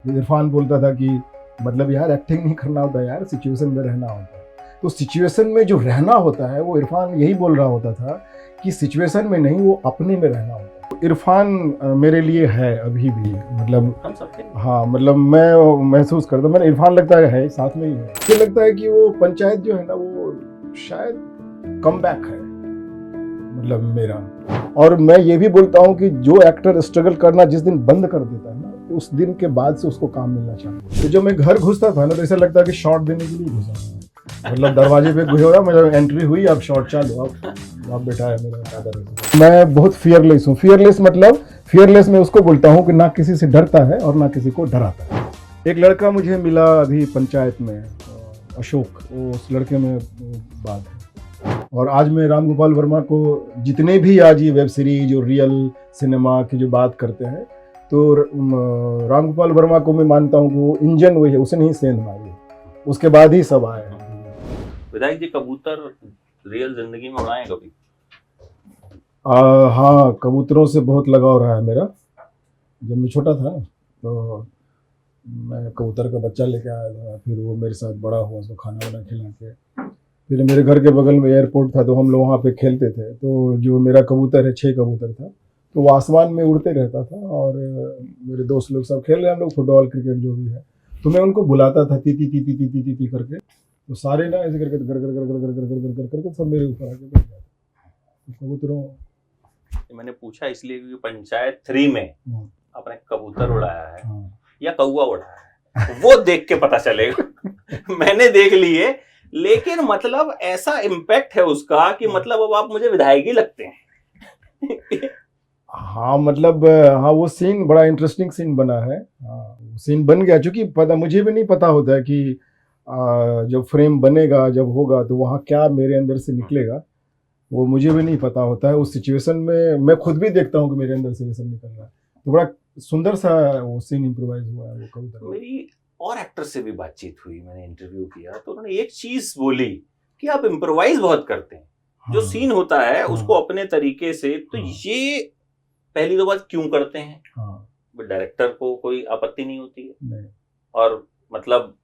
तो इरफान बोलता था कि मतलब यार एक्टिंग नहीं करना होता यार, सिचुएशन में रहना होता है। तो सिचुएशन में जो रहना होता है वो इरफान यही बोल रहा होता था कि सिचुएशन में नहीं, वो अपने में रहना होता है। तो इरफान मेरे लिए है अभी भी, मतलब हम सबके हाँ, मतलब मैं महसूस करता हूँ, मैंने इरफान लगता है साथ में ही है। मुझे लगता है कि वो पंचायत जो है ना, वो शायद कम बैक है मतलब मेरा। और मैं ये भी बोलता हूँ कि जो एक्टर स्ट्रगल करना जिस दिन बंद कर देता है ना, उस दिन के बाद से उसको काम मिलना चाहिए। तो जब मैं घर घुसता था ना, तो ऐसा लगता है कि शॉट देने के लिए घुसा, मतलब दरवाजे पे घुस रहा, मतलब एंट्री हुई, अब शॉट चालू, अब बेटा है मेरा फादर। मैं बहुत फियरलेस हूँ। फियरलेस मतलब फियरलेस में उसको बोलता हूँ कि ना किसी से डरता है और ना किसी को डराता है। एक लड़का मुझे मिला अभी पंचायत में, अशोक, वो उस लड़के में बात है। और आज मैं राम गोपाल वर्मा को, जितने भी आज ये वेब सीरीज और रियल सिनेमा की जो बात करते हैं, तो राम गोपाल वर्मा को मैं मानता हूँ कि वो इंजन वही है, उसने ही सेंध मारी, उसके बाद ही सब आए हैं। विधायक जी, कबूतर रियल जिंदगी में उड़ाए कभी? हाँ, कबूतरों से बहुत लगाव रहा है मेरा। जब मैं छोटा था ना, तो मैं कबूतर का बच्चा लेके आया था, फिर वो मेरे साथ बड़ा हुआ, उसको खाना वाना खिला के। फिर मेरे घर के बगल में एयरपोर्ट था, तो हम लोग वहाँ पे खेलते थे। तो जो मेरा कबूतर है, 6 कबूतर था, तो वो आसमान में उड़ते रहता था। और मेरे दोस्त लोग सब खेल रहे हैं, हम लोग फुटबॉल क्रिकेट जो भी है, तो मैं उनको बुलाता था ती ती ती ती ती ती ती ती करके, तो सारे ना ऐसे करके कर कर कर कर कर कर कर कर करके सब मेरे ऊपर आके बैठ जाते। कबूतरों मैंने पूछा इसलिए क्योंकि पंचायत 3 में आपने कबूतर उड़ाया है या कौवा उड़ाया है, वो देख के पता चलेगा। मैंने देख लिए, लेकिन मतलब ऐसा इम्पैक्ट है उसका कि मतलब अब आप मुझे विधायक ही लगते हैं। हाँ, मतलब हाँ, वो सीन बड़ा इंटरेस्टिंग सीन बना है। हाँ, सीन बन गया, क्योंकि पता मुझे भी नहीं पता होता है कि जब फ्रेम बनेगा, जब होगा, तो वहाँ क्या मेरे अंदर से निकलेगा, वो मुझे भी नहीं पता होता है। उस सिचुएशन में मैं खुद भी देखता हूँ कि मेरे अंदर से ये सब निकल रहा है। तो बड़ा सुंदर सा वो सीन इम्प्रोवाइज हुआ है वो कबूतर। मेरी और एक्टर से भी बातचीत हुई, मैंने इंटरव्यू किया, तो उन्होंने एक चीज बोली कि आप इम्प्रोवाइज बहुत करते हैं। जो सीन होता है उसको अपने तरीके से, तो ये पहली तो बात क्यों करते हैं? डायरेक्टर को कोई आपत्ति नहीं होती है? नहीं। और मतलब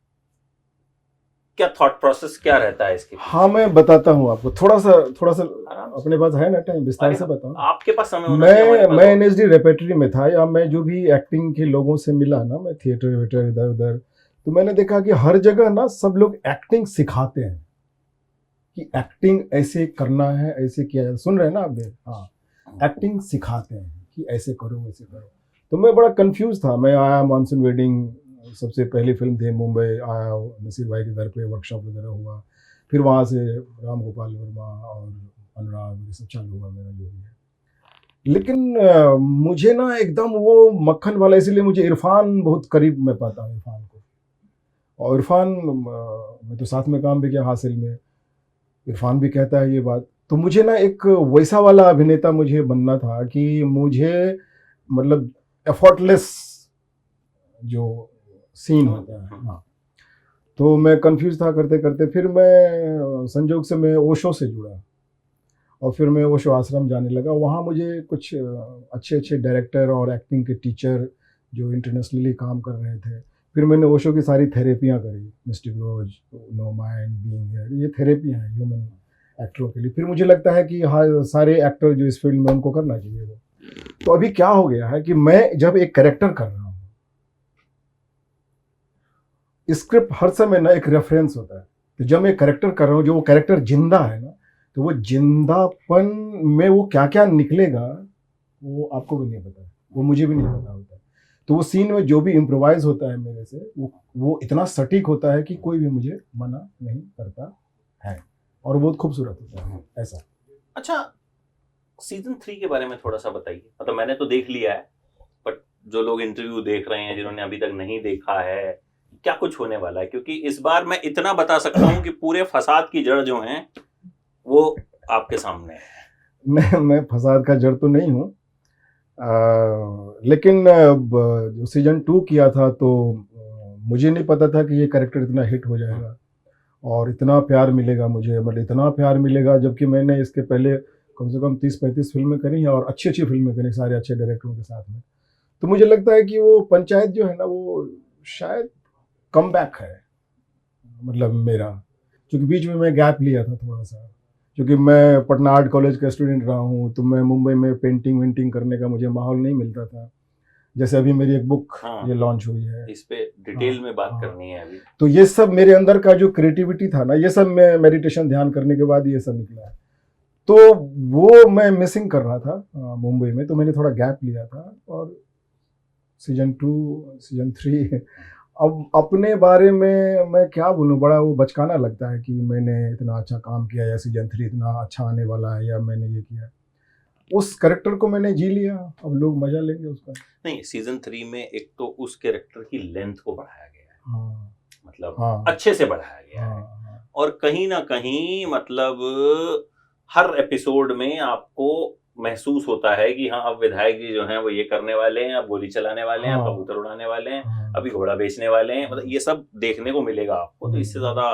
क्या थॉट प्रोसेस क्या रहता है इसके? हाँ, मैं बताता हूँ आपको, थोड़ा सा अपने पास है ना टाइम, विस्तार से बताऊँ? आपके पास समय होना चाहिए। मैं एनएसडी रेपेटरी में था, या मैं जो भी एक्टिंग के लोगों से मिला ना, मैं थिएटर वेटर इधर उधर, तो मैंने देखा कि हर जगह ना सब लोग एक्टिंग सिखाते हैं कि एक्टिंग ऐसे करना है, ऐसे किया जाए। सुन रहे हैं ना आप? हाँ, एक्टिंग सिखाते हैं कि ऐसे करो वैसे करो। तो मैं बड़ा कंफ्यूज था। मैं आया मानसून वेडिंग, सबसे पहली फिल्म थी, मुंबई आया, नसीर भाई के घर पे वर्कशॉप वगैरह हुआ। फिर वहाँ से राम गोपाल वर्मा और अनुराग, ये सब चालू हुआ मेरा जो भी है। लेकिन मुझे ना एकदम वो मक्खन वाला, इसीलिए मुझे इरफान बहुत करीब मैं पाता हूँ इरफान को। और इरफान, मैं तो साथ में काम भी किया हासिल में, इरफान भी कहता है ये बात। तो मुझे ना एक वैसा वाला अभिनेता मुझे बनना था कि मुझे मतलब एफर्टलेस जो सीन होता है। हाँ, तो मैं कंफ्यूज था करते करते। फिर मैं संजोग से मैं ओशो से जुड़ा, और फिर मैं ओशो आश्रम जाने लगा। वहाँ मुझे कुछ अच्छे अच्छे डायरेक्टर और एक्टिंग के टीचर जो इंटरनेशनली काम कर रहे थे। फिर मैंने ओशो की सारी थेरेपियाँ करी, Mystic Rose, no mind, being here, ये थेरेपियाँ हैं ह्यूमन एक्टरों के लिए। फिर मुझे लगता है कि हाँ, सारे एक्टर जो इस फील्ड में, उनको करना चाहिए वो। तो अभी क्या हो गया है कि मैं जब एक कैरेक्टर कर रहा हूँ, स्क्रिप्ट हर समय ना एक रेफरेंस होता है। तो जब मैं कैरेक्टर कर रहा हूँ, जो वो कैरेक्टर जिंदा है ना, तो वो जिंदापन में वो क्या क्या निकलेगा वो आपको भी नहीं पता, वो मुझे भी नहीं पता होता। तो वो सीन में जो भी इम्प्रोवाइज होता है मेरे से, वो इतना सटीक होता है कि कोई भी मुझे मना नहीं करता है, और बहुत खूबसूरत होता है ऐसा। अच्छा, सीजन 3 के बारे में थोड़ा सा बताइए। मतलब मैंने तो देख लिया है, बट जो लोग इंटरव्यू देख रहे हैं, जिन्होंने अभी तक नहीं देखा है, क्या कुछ होने वाला है? क्योंकि इस बार मैं इतना बता सकता हूँ कि पूरे फसाद की जड़ जो है वो आपके सामने है। मैं फसाद का जड़ तो नहीं हूँ, लेकिन जो सीजन 2 किया था, तो मुझे नहीं पता था कि ये कैरेक्टर इतना हिट हो जाएगा और इतना प्यार मिलेगा मुझे, मतलब इतना प्यार मिलेगा, जबकि मैंने इसके पहले कम से कम 30-35 फिल्में करी हैं, और अच्छी अच्छी फिल्में करी, सारे अच्छे डायरेक्टरों के साथ में। तो मुझे लगता है कि वो पंचायत जो है ना, वो शायद कम बैक है, मतलब मेरा, क्योंकि बीच में मैं गैप लिया था थोड़ा सा, क्योंकि मैं पटना आर्ट कॉलेज का स्टूडेंट रहा हूँ, तो मैं मुंबई में पेंटिंग वेंटिंग करने का मुझे माहौल नहीं मिलता था। जैसे अभी मेरी एक बुक हाँ, ये लॉन्च हुई है, इस पे डिटेल में बात हाँ, करनी है अभी। तो ये सब मेरे अंदर का जो क्रिएटिविटी था ना, ये सब मैं मेडिटेशन ध्यान करने के बाद ये सब निकला है, तो वो मैं मिसिंग कर रहा था मुंबई में, तो मैंने थोड़ा गैप लिया था। और सीजन 2 सीजन 3 अब अपने बारे में मैं क्या बोलूँ, बड़ा वो बचकाना लगता है कि मैंने इतना अच्छा काम किया या सीजन 3 इतना अच्छा आने वाला है या मैंने ये किया। उस कैरेक्टर को मैंने जी लिया, अब लोग मजा लेंगे उसका। नहीं, सीजन 3 में एक तो उस कैरेक्टर की लेंथ को बढ़ाया गया है, हाँ, मतलब हाँ, अच्छे से बढ़ाया गया है, हाँ, और कहीं ना कहीं मतलब हर एपिसोड में आपको महसूस होता है कि हाँ, अब विधायक जी जो हैं वो ये करने वाले हैं, अब गोली चलाने वाले हैं, अब हाँ, कबूतर उड़ाने वाले हैं, हाँ, अभी घोड़ा बेचने वाले हैं, मतलब ये सब देखने को मिलेगा आपको। तो इससे ज्यादा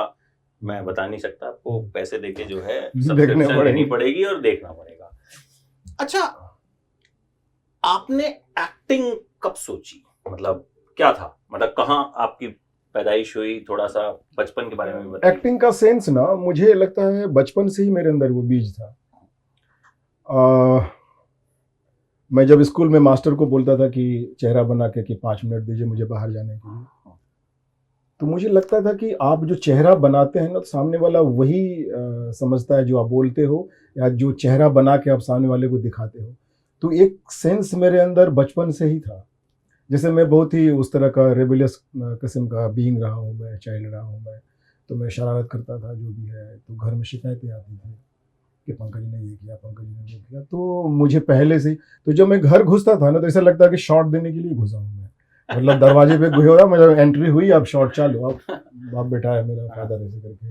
मैं बता नहीं सकता, आपको पैसे देके जो है देखने सब्सक्रिप्शन लेनी पड़ेगी। पड़ेगी और देखना पड़ेगा। अच्छा, आपने एक्टिंग कब सोची, मतलब क्या था, मतलब कहाँ आपकी पैदाइश हुई, थोड़ा सा बचपन के बारे में भी बताइए। एक्टिंग का सेंस ना, मुझे लगता है बचपन से ही मेरे अंदर वो बीज था। मैं जब स्कूल में मास्टर को बोलता था कि चेहरा बना के 5 मिनट दीजिए मुझे बाहर जाने के लिए, तो मुझे लगता था कि आप जो चेहरा बनाते हैं ना, तो सामने वाला वही समझता है जो आप बोलते हो, या जो चेहरा बना के आप सामने वाले को दिखाते हो। तो एक सेंस मेरे अंदर बचपन से ही था। जैसे मैं बहुत ही उस तरह का रेबेलियस किस्म का बीइंग रहा हूँ, मैं चाइल्ड रहा हूँ मैं, तो मैं शरारत करता था जो भी है, तो घर में शिकायतें आती थी कि पंकज ने ये किया, पंकज ने वो किया। तो मुझे पहले से, तो जब मैं घर घुसता था ना, तो ऐसा लगता कि शॉट देने के लिए घुसा हूँ मैं, मतलब दरवाजे पे घुसा, मतलब एंट्री हुई, अब शॉट चालू, अब बाप बेटा है मेरा फादर, ऐसे करके।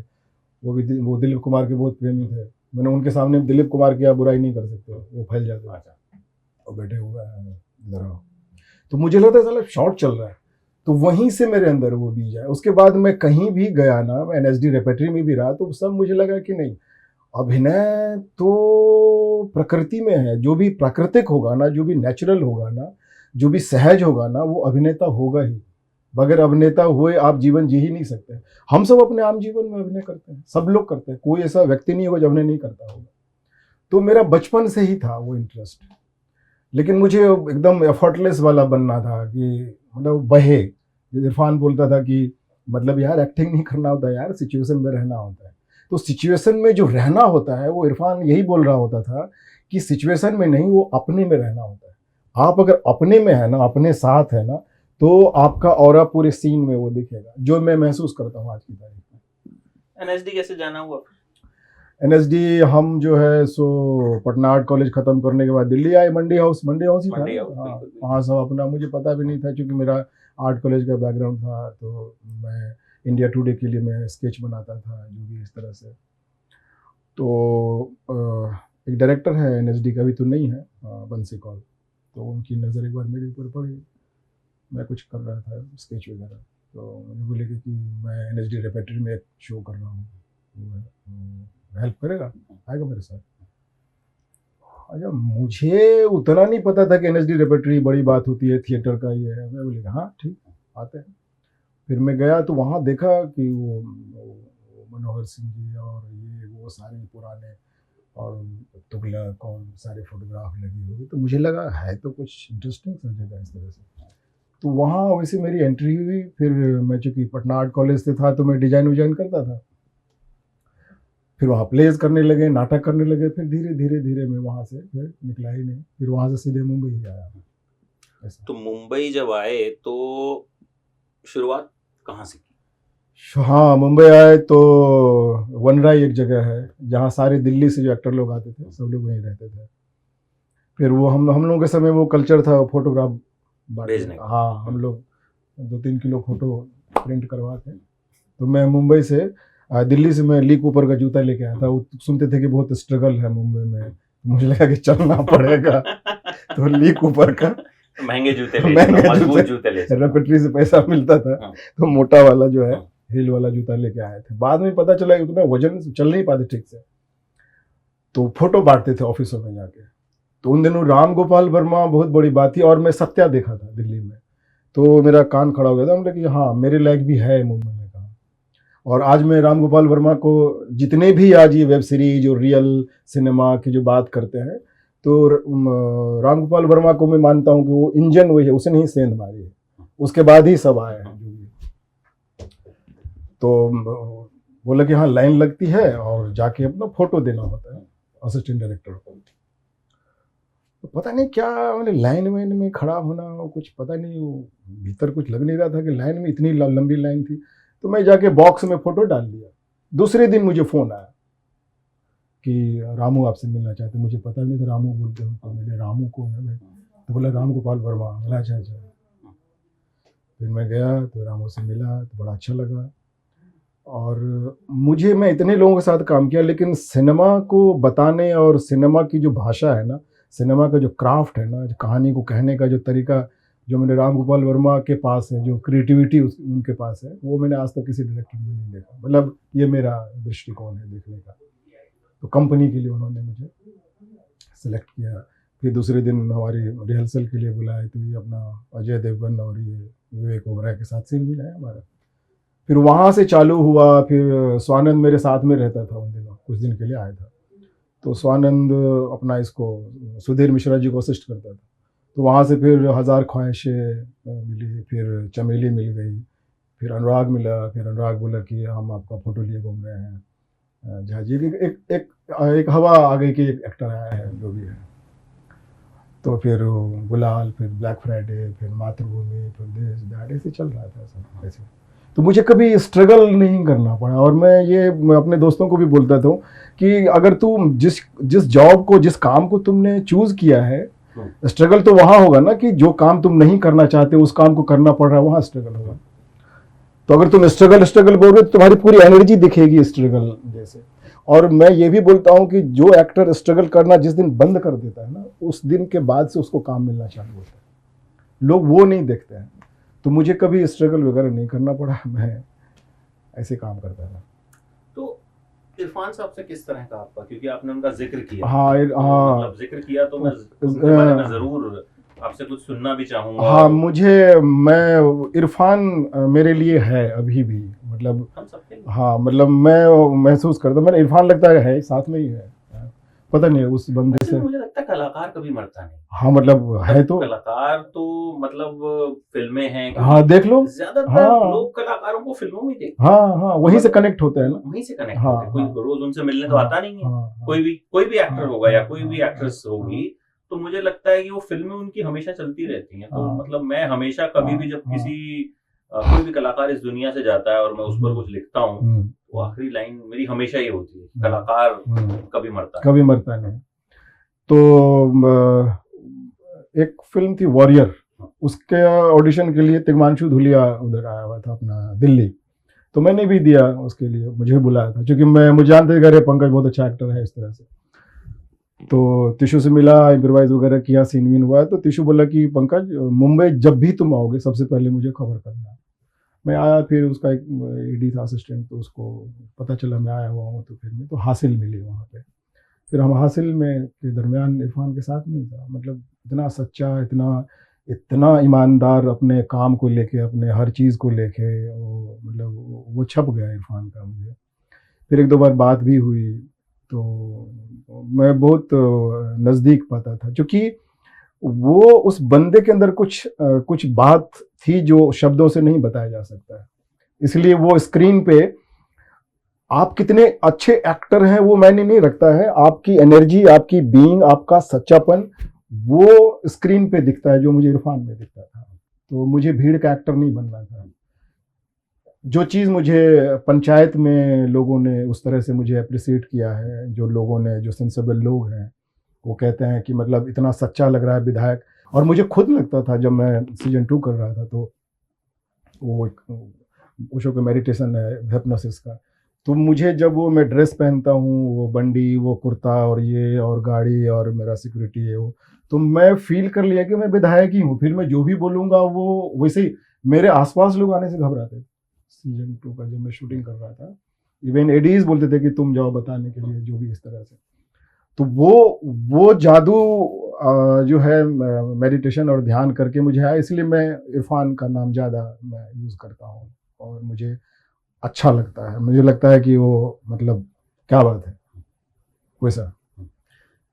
वो दिलीप कुमार के बहुत प्रेमी थे, मैंने उनके सामने दिलीप कुमार की आप बुराई नहीं कर सकते, वो फैल जाते और बैठे हुए हैं इधर आओ। तो मुझे लगता है साला शॉट चल रहा है, तो वहीं से मेरे अंदर वो बीज है। उसके बाद मैं कहीं भी गया ना, मैं एनएसडी रेपेटरी में भी रहा, तो सब मुझे लगा कि नहीं, अभिनय तो प्रकृति में है, जो भी प्राकृतिक होगा ना, जो भी नेचुरल होगा ना, जो भी सहज होगा ना, वो अभिनेता होगा ही। बगैर अभिनेता हुए आप जीवन जी ही नहीं सकते। हम सब अपने आम जीवन में अभिनय करते हैं, सब लोग करते हैं, कोई ऐसा व्यक्ति नहीं होगा जो अभिनय नहीं करता होगा। तो मेरा बचपन से ही था वो इंटरेस्ट, लेकिन मुझे एकदम एफर्टलेस वाला बनना था कि मतलब बहे। इरफान बोलता था कि मतलब यार एक्टिंग नहीं करना होता यार, सिचुएशन में रहना होता है। तो सिचुएशन में जो रहना होता है, वो इरफान यही बोल रहा होता था कि सिचुएशन में नहीं, वो अपने में रहना होता है। आप अगर अपने में है ना, अपने साथ है ना, तो आपका ऑरा पूरे सीन में वो दिखेगा, जो मैं महसूस करता हूँ आज की तारीख में। एनएसडी कैसे जाना हुआ? एनएसडी हम जो है सो पटना आर्ट कॉलेज खत्म करने के बाद दिल्ली आए, मंडी हाउस ही था। हाँ, वहाँ सब अपना, मुझे पता भी नहीं था, क्योंकि मेरा आर्ट कॉलेज का बैकग्राउंड था, तो मैं इंडिया टुडे के लिए मैं स्केच बनाता था, जो भी इस तरह से। तो एक डायरेक्टर है एनएसडी का, भी तो नहीं है, बंसी कौल, तो उनकी नज़र एक बार मेरे ऊपर पड़ी, मैं कुछ कर रहा था स्केच वगैरह, तो मुझे बोले कि मैं एनएसडी रेपेटरी में एक शो कर रहा हूँ, हेल्प करेगा, आएगा मेरे साथ। अच्छा, मुझे उतना नहीं पता था कि एनएसडी रेपेटरी बड़ी बात होती है, थिएटर का ये है। मैं बोले हाँ ठीक, आते हैं। फिर मैं गया तो वहाँ देखा कि वो मनोहर सिंह जी और ये वो सारे पुराने और तुगलक और सारे फोटोग्राफ लगी हुई, तो मुझे लगा है तो कुछ इंटरेस्टिंग सा जगह इस तरह से। तो वहाँ वैसे मेरी एंट्री हुई। फिर मैं चूँकि पटना आर्ट कॉलेज से था, तो मैं डिजाइन विजाइन करता था, फिर वहाँ प्लेज करने लगे, नाटक करने लगे, फिर धीरे धीरे धीरे मैं वहाँ से फिर निकला ही नहीं, फिर वहाँ से सीधे मुंबई ही आया ऐसा। तो मुंबई जब आए तो शुरुआत कहाँ से की? हाँ, मुंबई आए तो वनराई एक जगह है, जहाँ सारे दिल्ली से जो एक्टर लोग आते थे, सब लोग वहीं रहते थे। फिर वो हम लोगों के समय वो कल्चर था फोटोग्राफ भेजने का। हाँ, हम लोग 2-3 किलो फोटो प्रिंट करवा के, तो मैं मुंबई से दिल्ली से मैं ली कूपर का जूता लेके आया था। वो सुनते थे कि बहुत स्ट्रगल है मुंबई में, मुझे लगा कि चलना पड़ेगा तो ली कूपर का महंगे जूते मजबूत जूते ले, रेपेटरी से पैसा मिलता था, तो मोटा वाला जो है हिल वाला जूता लेके आए थे। बाद में पता चला कि उतना वजन चल नहीं पाते ठीक से, तो फोटो बांटते थे ऑफिसों में जाके। तो उन दिनों राम गोपाल वर्मा बहुत बड़ी बात थी, और मैं सत्या देखा था दिल्ली में, तो मेरा कान खड़ा हो गया था, मतलब कि हाँ मेरे लायक भी है मुंबई में काम। और आज मैं राम गोपाल वर्मा को, जितने भी आज ये वेब सीरीज और रियल सिनेमा की जो बात करते हैं, तो राम गोपाल वर्मा को मैं मानता हूँ कि वो इंजन वही है, उसने ही सेंध मारी है, उसके बाद ही सब आए हैं जो भी। तो बोला कि हाँ लाइन लगती है और जाके अपना फोटो देना होता है असिस्टेंट डायरेक्टर को। तो पता नहीं क्या, मैंने लाइन वाइन में खड़ा होना, कुछ पता नहीं, वो भीतर कुछ लग नहीं रहा था कि लाइन में इतनी लंबी लाइन थी। तो मैं जाके बॉक्स में फोटो डाल दिया। दूसरे दिन मुझे फ़ोन आया कि रामू आपसे मिलना चाहते। मुझे पता नहीं था रामू बोलते हैं तो, मैंने रामू कौन है भाई? तो बोला राम गोपाल वर्मा। बोला अच्छा अच्छा। फिर मैं गया तो रामू से मिला तो बड़ा अच्छा लगा। और मुझे, मैं इतने लोगों के साथ काम किया, लेकिन सिनेमा को बताने और सिनेमा की जो भाषा है ना, सिनेमा का जो क्राफ्ट है ना, जो कहानी को कहने का जो तरीका, जो मैंने राम गोपाल वर्मा के पास है, जो क्रिएटिविटी उनके पास है, वो मैंने आज तक किसी डायरेक्टर में नहीं देखा। मतलब ये मेरा दृष्टिकोण है देखने का। तो कंपनी के लिए उन्होंने मुझे सेलेक्ट किया। फिर दूसरे दिन हमारी रिहर्सल के लिए बुलाए, तो ये अपना अजय देवगन और ये विवेक ओबराय के साथ सीन भी है हमारा। फिर वहाँ से चालू हुआ। फिर स्वानंद मेरे साथ में रहता था उन दिनों, कुछ दिन के लिए आया था। तो स्वानंद अपना इसको सुधीर मिश्रा जी को असिस्ट करता था। तो वहाँ से फिर हज़ार ख्वाहिशें मिली, फिर चमेली मिल गई, फिर अनुराग मिला। फिर अनुराग बोला कि हम आपका फ़ोटो लिए घूम रहे हैं झा जी। एक हवा आ गई कि एक एक्टर आया है जो भी है। तो फिर गुलाल, फिर ब्लैक फ्राइडे, फिर मातृभूमि, फिर देश दैट, ऐसे चल रहा था सब ऐसे। तो मुझे कभी स्ट्रगल नहीं करना पड़ा। और मैं अपने दोस्तों को भी बोलता था कि अगर तुम जिस जॉब को, जिस काम को तुमने चूज़ किया है, स्ट्रगल तो वहाँ होगा ना, कि जो काम तुम नहीं करना चाहते उस काम को करना पड़ रहा है, वहाँ स्ट्रगल होगा। तो अगर तुम स्ट्रगल बोलोगे तो तुम्हारी पूरी एनर्जी दिखेगी स्ट्रगल जैसे। और मैं ये भी बोलता हूँ कि जो एक्टर स्ट्रगल करना जिस दिन बंद कर देता है ना, उस दिन के बाद से उसको काम मिलना चालू होता है। लोग वो नहीं देखते हैं। तो मुझे कभी स्ट्रगल वगैरह नहीं करना पड़ा, मैं ऐसे काम करता था। तो इरफान साहब से किस तरह का आपका, क्योंकि आपने उनका जिक्र किया, हाँ हाँ, मतलब जिक्र किया, तो मैं उनके बारे में जरूर आपसे कुछ सुनना भी चाहूंगा। हाँ मैं इरफान मेरे लिए है अभी भी, मतलब हम सबके लिए। हाँ, मतलब मैं महसूस करता हूँ, मेरा इरफान लगता है साथ में ही है। पता नहीं उस बंदे से, मुझे लगता है कलाकार कभी मरता नहीं। हाँ मतलब है तो कलाकार तो मतलब फिल्में हैं, हाँ देख लो, ज्यादातर हाँ लोग कलाकारों को फिल्मों में देखते हाँ हाँ, वहीं से कनेक्ट होते हैं ना, वहीं से कनेक्ट हाँ, होते हैं। कोई हाँ, रोज उनसे मिलने तो हाँ, आता नहीं है। हाँ, कोई भी एक्टर होगा या कोई भी हाँ, एक्ट्रेस होगी, तो मुझे लगता है कि वो फिल्में उनकी हमेशा चलती रहती हैं। तो हाँ, मतलब मैं हमेशा कभी भी जब हाँ, किसी कोई भी कलाकार इस दुनिया से जाता है और मैं उस पर कुछ लिखता हूँ, तो आखिरी लाइन मेरी हमेशा ये होती है, कलाकार कभी मरता नहीं। तो एक फिल्म थी वॉरियर, उसके ऑडिशन के लिए तिग्मांशु धूलिया उधर आया हुआ था अपना दिल्ली। तो मैंने भी दिया उसके लिए, मुझे बुलाया था, क्योंकि मुझे जानते थे कि पंकज बहुत अच्छा एक्टर है इस तरह से। तो तिशु से मिला, इम्प्रोवाइज वगैरह किया, सीन वीन हुआ। तो तिशु बोला कि पंकज मुंबई जब भी तुम आओगे सबसे पहले मुझे खबर करना। मैं आया, फिर उसका एक ईडी था असिस्टेंट, तो उसको पता चला मैं आया हुआ हूँ। तो फिर मैं तो हासिल मिली वहाँ पे। फिर हम हासिल में के दरमियान इरफान के साथ नहीं था, मतलब इतना सच्चा, इतना ईमानदार अपने काम को लेके, अपने हर चीज़ को लेके, मतलब वो छप गया इरफान का मुझे। फिर एक दो बार बात भी हुई, तो मैं बहुत नज़दीक पाता था, क्योंकि वो उस बंदे के अंदर कुछ बात थी जो शब्दों से नहीं बताया जा सकता है। इसलिए वो स्क्रीन पे आप कितने अच्छे एक्टर हैं वो मैंने नहीं रखता है, आपकी एनर्जी, आपकी बीइंग, आपका सच्चापन वो स्क्रीन पे दिखता है, जो मुझे इरफान में दिखता था। तो मुझे भीड़ का एक्टर नहीं बनना था। जो चीज़ मुझे पंचायत में लोगों ने उस तरह से मुझे अप्रिसिएट किया है, जो लोगों ने, जो सेंसेबल लोग हैं, वो कहते हैं कि मतलब इतना सच्चा लग रहा है विधायक। और मुझे खुद लगता था जब मैं सीजन 2 कर रहा था, तो वो ओशो का मेडिटेशन है हिप्नोसिस का, तो मुझे जब वो मैं ड्रेस पहनता हूँ, वो बंडी, वो कुर्ता और ये और गाड़ी और मेरा सिक्योरिटी है वो, तो मैं फील कर लिया कि मैं विधायक ही हूँ। फिर मैं जो भी बोलूँगा वो वैसे ही। मेरे आसपास लोग आने से घबराते थे सीजन 2 का, जब मैं शूटिंग कर रहा था। इवन एडीज बोलते थे कि तुम जाओ बताने के लिए, जो भी इस तरह से। तो वो जादू जो है मेडिटेशन और ध्यान करके मुझे आया, इसलिए मैं इरफान का नाम ज़्यादा मैं यूज़ करता हूँ और मुझे अच्छा लगता है। मुझे लगता है कि वो मतलब क्या बात है वैसा।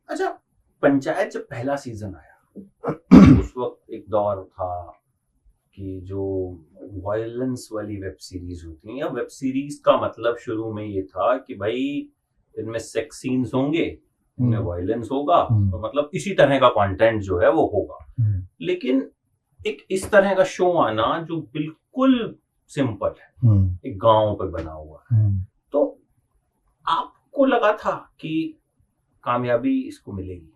अच्छा, पंचायत जब पहला सीजन आया उस वक्त एक दौर था कि जो वायलेंस वाली वेब सीरीज होती हैं, या वेब सीरीज का मतलब शुरू में ये था कि भाई इनमें सेक्स सीन्स होंगे, इनमें वायलेंस होगा, तो मतलब इसी तरह का कंटेंट जो है वो होगा। लेकिन एक इस तरह का शो आना जो बिल्कुल सिंपल है, एक गांव पे बना हुआ है, तो आपको लगा था कि कामयाबी इसको मिलेगी?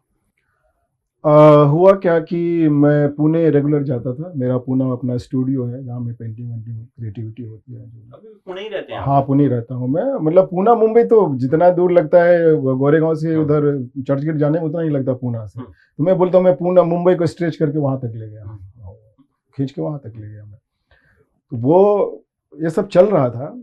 हुआ क्या कि मैं पुणे रेगुलर जाता था। मेरा पुणे अपना स्टूडियो है जहाँ मैं पेंटिंग वेंटिंग क्रिएटिविटी होती है। अभी पुणे ही रहते हैं आप? हाँ, पुणे रहता हूँ मैं। मतलब पुणे मुंबई तो जितना दूर लगता है गोरेगांव से उधर चर्चगेट जाने में, उतना ही लगता है पुणे से। तो मैं बोलता हूँ मैं पुणे मुंबई को स्ट्रेच करके वहां तक ले गया, खींच के वहां तक ले गया मैं। तो वो ये सब चल रहा था।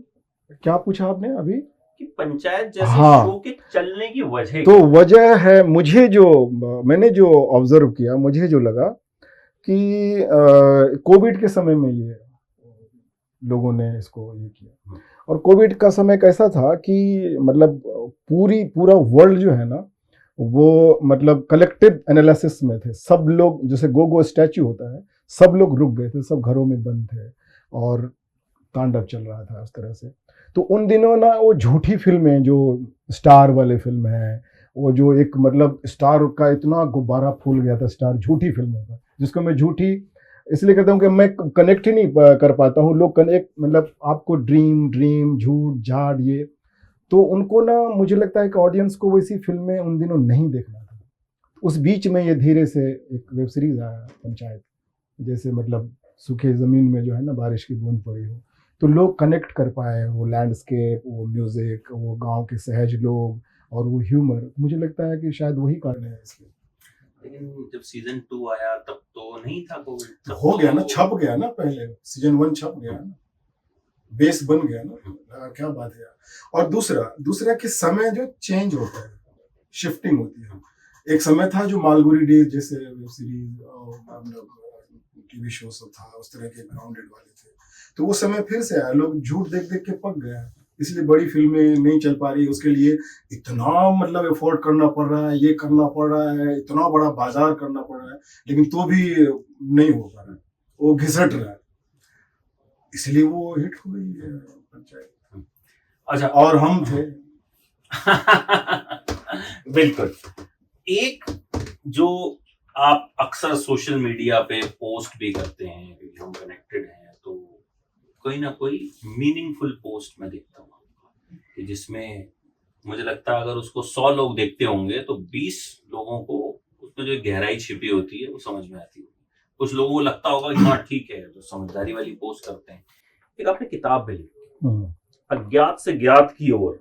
क्या पूछा आपने अभी? कि पंचायत जैसे हाँ, शो के चलने की वजह तो वजह है, मैंने जो ऑब्जर्व किया, मुझे जो लगा कि कोविड के समय में ये लोगों ने इसको ये किया। और कोविड का समय कैसा था कि मतलब पूरा वर्ल्ड जो है ना, वो मतलब कलेक्टिव एनालिसिस में थे सब लोग। जैसे गो स्टैच्यू होता है, सब लोग रुक गए थे, सब घरों में बंद थे और तांडव चल रहा था उस तरह से। तो उन दिनों ना वो झूठी फिल्में, जो स्टार वाले फिल्म है, वो जो एक मतलब स्टार का इतना गुब्बारा फूल गया था, स्टार झूठी फिल्मों का, जिसको मैं झूठी इसलिए कहता हूँ कि मैं कनेक्ट ही नहीं कर पाता हूँ। लोग कनेक्ट मतलब आपको ड्रीम झूठ झाड़ ये, तो उनको ना मुझे लगता है कि ऑडियंस को वैसी फिल्में उन दिनों नहीं देखना था। उस बीच में ये धीरे से एक वेब सीरीज आया पंचायत, जैसे मतलब सूखे ज़मीन में जो है ना बारिश की बूंद पड़ी हो, तो लोग कनेक्ट कर पाए, वो लैंडस्केप, वो म्यूज़िक, वो गांव के सहज लोग और वो ह्यूमर। मुझे लगता है कि शायद वही कारण है इसके। लेकिन जब सीजन 2 आया तब तो नहीं था कोविड। हो गया ना, छप गया ना, पहले सीजन 1 छप गया ना, बेस बन गया ना। क्या बात है। और दूसरा कि समय जो चेंज होता है, शिफ्टिंग होती है। एक समय था जो मालगुडी डेज जैसे वेब सीरीज और टीवी शो सब था, उस तरह के ग्राउंडेड वाले थे। तो वो समय फिर से आया, लोग झूठ देख देख के पक गए, इसलिए बड़ी फिल्में नहीं चल पा रही। उसके लिए इतना मतलब एफोर्ड करना पड़ रहा है, ये करना पड़ रहा है, इतना बड़ा बाजार करना पड़ रहा है, लेकिन तो भी नहीं हो पा रहा है, वो घिसट रहा है, इसलिए वो हिट हो गई है पंचायत। अच्छा, और हम थे बिल्कुल। एक जो आप अक्सर सोशल मीडिया पे पोस्ट भी करते हैं क्योंकि हम कनेक्टेड हैं, तो कोई ना कोई मीनिंगफुल पोस्ट मैं देखता हूँ कि जिसमें मुझे लगता है अगर उसको 100 लोग देखते होंगे तो 20 लोगों को उसमें जो गहराई छिपी होती है वो समझ में आती होगी। कुछ लोगों को लगता होगा कि हाँ ठीक है, तो समझदारी वाली पोस्ट करते हैं। एक आपने किताब भी लिखी, अज्ञात से ज्ञात की ओर,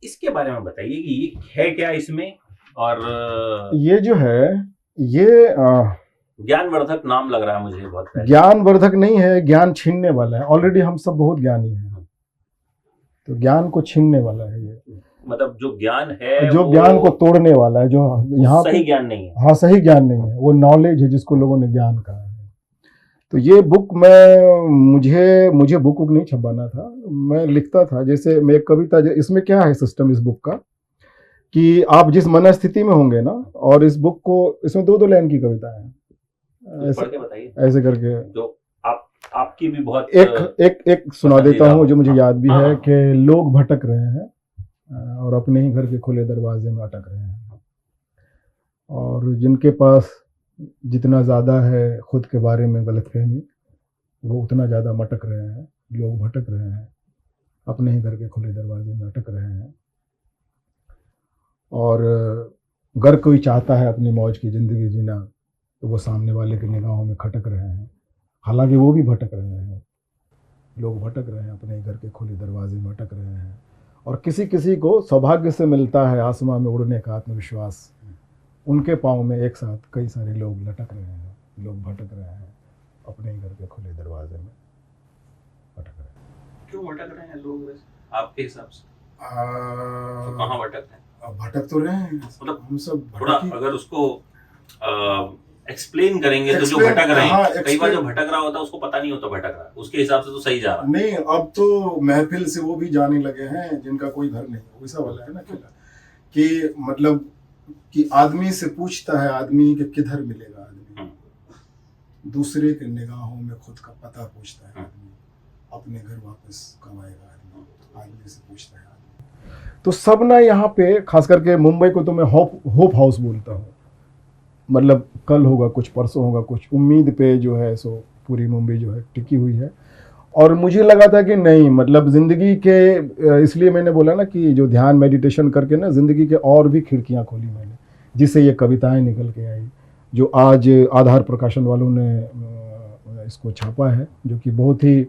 इसके बारे में बताइए कि ये है क्या इसमें। और ये जो है ये ज्ञानवर्धक नाम लग रहा है मुझे बहुत पहले। ज्ञानवर्धक नहीं है, ज्ञान छीनने वाला है। ऑलरेडी हम सब बहुत ज्ञानी हैं, तो ज्ञान को छीनने वाला है ये। मतलब जो ज्ञान है, जो ज्ञान को तोड़ने वाला है, जो यहाँ सही ज्ञान नहीं है। हाँ, सही ज्ञान नहीं है, वो नॉलेज है जिसको लोगों ने ज्ञान कहा है। तो ये बुक मुझे बुक नहीं छपवाना था, मैं लिखता था। जैसे मैं एक कविता, इसमें क्या है सिस्टम इस बुक का कि आप जिस मनस्थिति में होंगे ना, और इस बुक को, इसमें 2-2 लाइन की कविता है, ऐसे करके जो आपकी भी बहुत एक सुना देता हूँ जो मुझे याद भी है कि लोग भटक रहे हैं और अपने ही घर के खुले दरवाजे में अटक रहे हैं, और जिनके पास जितना ज़्यादा है खुद के बारे में गलतफहमी, वो उतना ज़्यादा मटक रहे हैं। लोग भटक रहे हैं, अपने ही घर के खुले दरवाजे में अटक रहे हैं, और अगर कोई चाहता है अपनी मौज की ज़िंदगी जीना, तो वो सामने वाले की निगाहों में खटक रहे हैं, हालांकि वो भी भटक रहे हैं। लोग भटक रहे हैं, अपने घर के खुले दरवाजे में अटक रहे हैं, और किसी किसी को सौभाग्य से मिलता है आसमां में उड़ने का आत्मविश्वास, उनके पाँव में एक साथ कई सारे लोग लटक रहे हैं। लोग भटक रहे हैं, अपने ही घर के खुले दरवाजे में भटक रहे हैं। क्यों भटक रहे हैं लोग आपके हिसाब से? तो कहाँ भटक रहे हैं? अब भटक तो रहे हैं, मतलब हम सब थोड़ा भटक ही अगर उसको एक्सप्लेन करेंगे तो जो Explain- भटक रहे हाँ, हैं, कई बार जो explain- भटक रहा होता है उसको पता नहीं होता भटक रहा है, उसके हिसाब से तो सही जा रहा है। नहीं, अब तो महफिल से वो भी जाने लगे हैं जिनका कोई घर नहीं, वैसा वाला है ना खेला, कि मतलब कि आदमी से पूछता है आदमी कि किधर मिलेगा आदमी, दूसरे के निगाहों में खुद का पता पूछता है आदमी, अपने घर वापस कब आएगा आदमी, आदमी से पूछता है आदमी। तो सब ना यहाँ पे, खास करके मुंबई को तो मैं होप हाउस बोलता हूँ, मतलब कल होगा कुछ, परसों होगा कुछ, उम्मीद पे जो है सो पूरी मुंबई जो है टिकी हुई है। और मुझे लगा था कि नहीं, मतलब ज़िंदगी के, इसलिए मैंने बोला ना कि जो ध्यान मेडिटेशन करके ना ज़िंदगी के और भी खिड़कियां खोली मैंने, जिससे ये कविताएं निकल के आई, जो आज आधार प्रकाशन वालों ने इसको छापा है, जो कि बहुत ही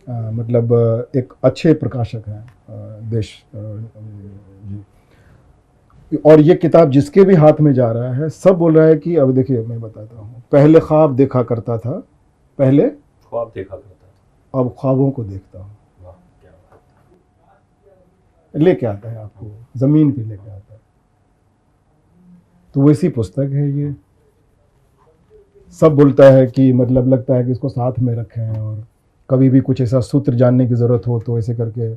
मतलब एक अच्छे प्रकाशक हैं देश जी। और ये किताब जिसके भी हाथ में जा रहा है, सब बोल रहा है कि अब देखिए मैं बताता हूँ, पहले ख्वाब देखा करता था, पहले ख्वाब देखा करता था, अब ख्वाबों को देखता हूँ। वाह क्या बात है। लेके आता है आपको जमीन पे, लेके आता है। तो वैसी पुस्तक है ये। सब बोलता है कि मतलब लगता है कि इसको साथ में रखें, और कभी भी कुछ ऐसा सूत्र जानने की ज़रूरत हो तो ऐसे करके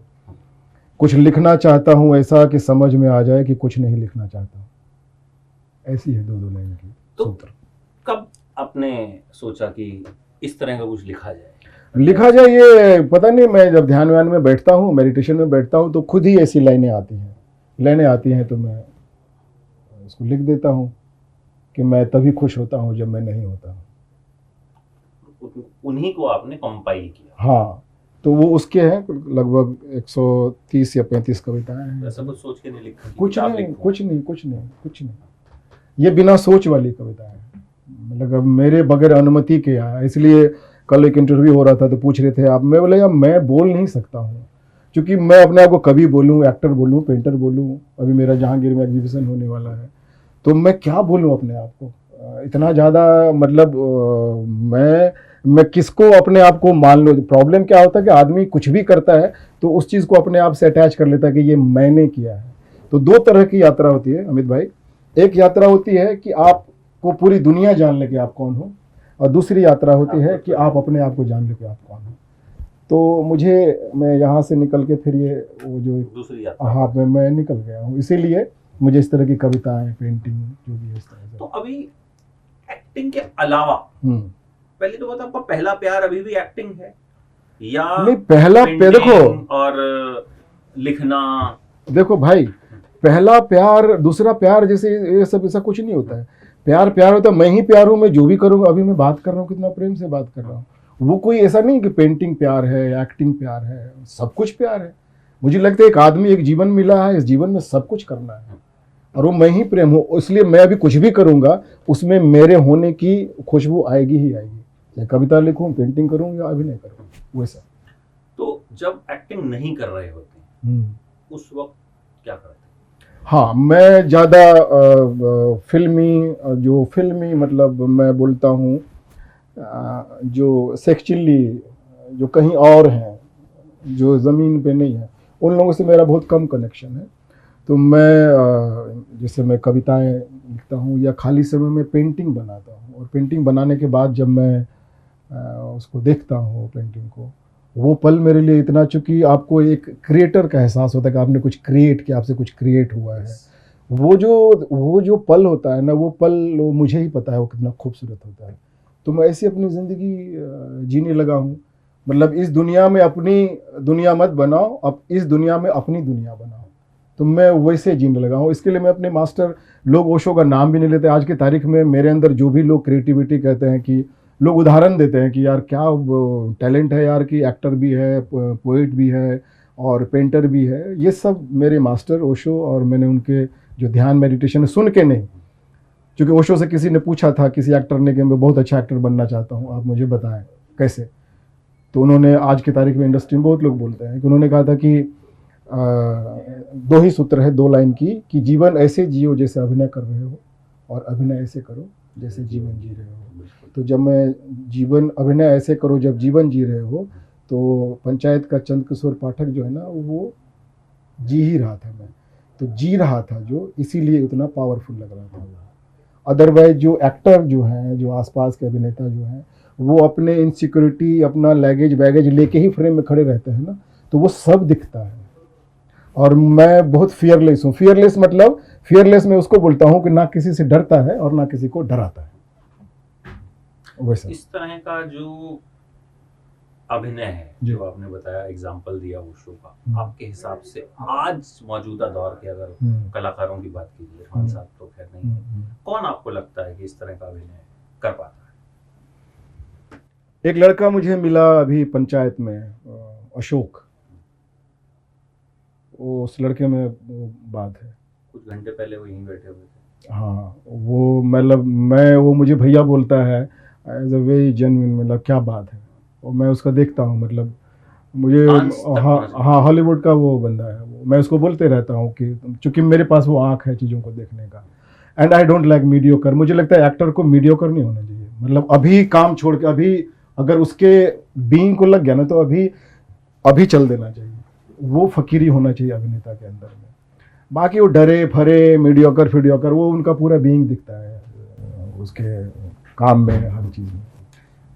कुछ लिखना चाहता हूँ ऐसा कि समझ में आ जाए कि कुछ नहीं लिखना चाहता। ऐसी है दो लाइन की तो सूत्र। कब आपने सोचा कि इस तरह का कुछ लिखा जाए? लिखा जाए ये पता नहीं, मैं जब ध्यान व्यान में बैठता हूँ, मेडिटेशन में बैठता हूँ, तो खुद ही ऐसी लाइनें आती हैं तो मैं उसको लिख देता हूँ कि मैं तभी खुश होता हूँ जब मैं नहीं होता हूँ। उन्हीं को आपने कंपाइल किया? हाँ, तो वो उसके हैं लगभग 130 या 35 कविताएं हैं। ऐसा कुछ सोच के नहीं लिखा कि कुछ किताब नहीं, लिखूं? कुछ नहीं, ये बिना सोच वाली कविताएं हैं, मतलब अब मेरे बगैर अनुमति के आया। इसलिए कल एक इंटरव्यू हो रहा था तो पूछ रहे थे आप, मैं बोला यार मैं बोल नहीं सकता हूँ, क्योंकि मैं अपने आप को कवि बोलूँ, एक्टर बोलूँ, पेंटर बोलूँ, अभी मेरा जहांगीर में एग्जीबिशन होने वाला है, तो मैं क्या बोलूँ अपने आप को, इतना ज़्यादा मतलब मैं किसको अपने आप को मान लो। प्रॉब्लम क्या होता है कि आदमी कुछ भी करता है तो उस चीज़ को अपने आप से अटैच कर लेता है कि ये मैंने किया है। तो दो तरह की यात्रा होती है अमित भाई। एक यात्रा होती है कि आपको पूरी दुनिया जान ले कि आप कौन हो, और दूसरी यात्रा होती है कि आप अपने आप को जान ले कि आप कौन हो। तो मैं यहाँ से निकल के फिर ये वो जो दूसरी यात्रा। हाँ, मैं निकल गया हूँ, इसीलिए मुझे इस तरह की कविताएं, पेंटिंग जो भी है इस तरह से। तो अभी एक्टिंग के अलावा पहले तो बता, आपका पहला प्यार अभी भी एक्टिंग है या नहीं, पहला प्यार देखो और लिखना? देखो भाई, पहला प्यार दूसरा प्यार जैसे ये सब ऐसा कुछ नहीं होता है। प्यार होता है, मैं ही प्यार हूँ, मैं जो भी करूँगा। अभी मैं बात कर रहा हूँ, कितना प्रेम से बात कर रहा हूँ। वो कोई ऐसा नहीं कि पेंटिंग प्यार है, एक्टिंग प्यार है, सब कुछ प्यार है। मुझे लगता है एक आदमी, एक जीवन मिला है, इस जीवन में सब कुछ करना है, और वो मैं ही प्रेम हूँ। इसलिए मैं अभी कुछ भी करूँगा उसमें मेरे होने की खुशबू आएगी ही आएगी, चाहे कविता लिखूँ, पेंटिंग करूँ या अभिनय करूँ, वैसा। तो जब एक्टिंग नहीं कर रहे होते उस वक्त क्या करते? हाँ, मैं ज़्यादा फिल्मी मतलब मैं बोलता हूँ जो सेक्चुअली जो कहीं और हैं, जो ज़मीन पे नहीं है, उन लोगों से मेरा बहुत कम कनेक्शन है। तो मैं जैसे मैं कविताएं लिखता हूँ या खाली समय में पेंटिंग बनाता हूँ, और पेंटिंग बनाने के बाद जब मैं उसको देखता हूँ पेंटिंग को, वो पल मेरे लिए इतना, चूँकि आपको एक क्रिएटर का एहसास होता है कि आपने कुछ क्रिएट किया, आपसे कुछ क्रिएट हुआ है। वो जो पल होता है ना, वो पल मुझे ही पता है वो कितना खूबसूरत होता है। तो मैं ऐसी अपनी ज़िंदगी जीने लगा हूँ। मतलब इस दुनिया में अपनी दुनिया मत बनाओ, अब इस दुनिया में अपनी दुनिया बनाओ। तो मैं वैसे जीने लगा हूँ। इसके लिए मैं अपने मास्टर, लोग ओशो का नाम भी नहीं लेते आज की तारीख में। मेरे अंदर जो भी लोग क्रिएटिविटी कहते हैं, कि लोग उदाहरण देते हैं कि यार क्या टैलेंट है यार, कि एक्टर भी है, पोएट भी है और पेंटर भी है, ये सब मेरे मास्टर ओशो। और मैंने उनके जो ध्यान मेडिटेशन सुन के नहीं, क्योंकि ओशो से किसी ने पूछा था, किसी एक्टर ने, कि मैं बहुत अच्छा एक्टर बनना चाहता हूँ, आप मुझे बताएं कैसे। तो उन्होंने, आज की तारीख में इंडस्ट्री में बहुत लोग बोलते हैं कि उन्होंने कहा था कि 2 ही सूत्र है, 2 लाइन की, कि जीवन ऐसे जियो जैसे अभिनय कर रहे हो, और अभिनय ऐसे करो जैसे जीवन जी रहे हो। तो जब मैं अभिनय ऐसे करो जब जीवन जी रहे हो, तो पंचायत का चंद्रकिशोर पाठक जो है ना, वो जी ही रहा था मैं। तो जी रहा था जो, इसीलिए उतना पावरफुल लग रहा था वो। अदरवाइज जो एक्टर जो हैं, जो आसपास के अभिनेता जो हैं, वो अपने इनसिक्योरिटी, अपना लगेज वैगेज लेके ही फ्रेम में खड़े रहते हैं ना, तो वो सब दिखता है। और मैं बहुत फियरलेस हूँ। फियरलेस मतलब, फियरलेस मैं उसको बोलता हूँ कि ना किसी से डरता है और ना किसी को डराता है, वैसा। इस तरह का जो अभिनय है जी। जो आपने बताया, एग्जाम्पल दिया वो शो का, आपके हिसाब से आज मौजूदा दौर के अगर कलाकारों की बात कीजिए, इरफान साहब तो खैर नहीं, कौन आपको लगता है कि इस तरह का अभिनय कर पाता है? एक लड़का मुझे मिला अभी पंचायत में, अशोक, वो उस लड़के में वो बात है। कुछ घंटे पहले वो यहीं बैठे हुए थे। हाँ, वो मतलब वो मुझे भैया बोलता है एज अ वेरी जेन्युइन, मतलब क्या बात है। और मैं उसका देखता हूँ, मतलब मुझे, हाँ हॉलीवुड का वो बंदा है वो। मैं उसको बोलते रहता हूँ कि चूंकि मेरे पास वो आँख है चीज़ों को देखने का। And I don't like mediocre. मुझे लगता है एक्टर को मीडियोकर नहीं होना चाहिए। मतलब अभी काम छोड़ के, अभी अगर उसके बीइंग को लग गया ना, तो अभी चल देना चाहिए। वो फकीरी होना चाहिए अभिनेता के अंदर में। बाकी वो डरे फरे मीडियोकर फिडियोकर, वो उनका पूरा बीइंग दिखता है उसके काम में, हर चीज़ में।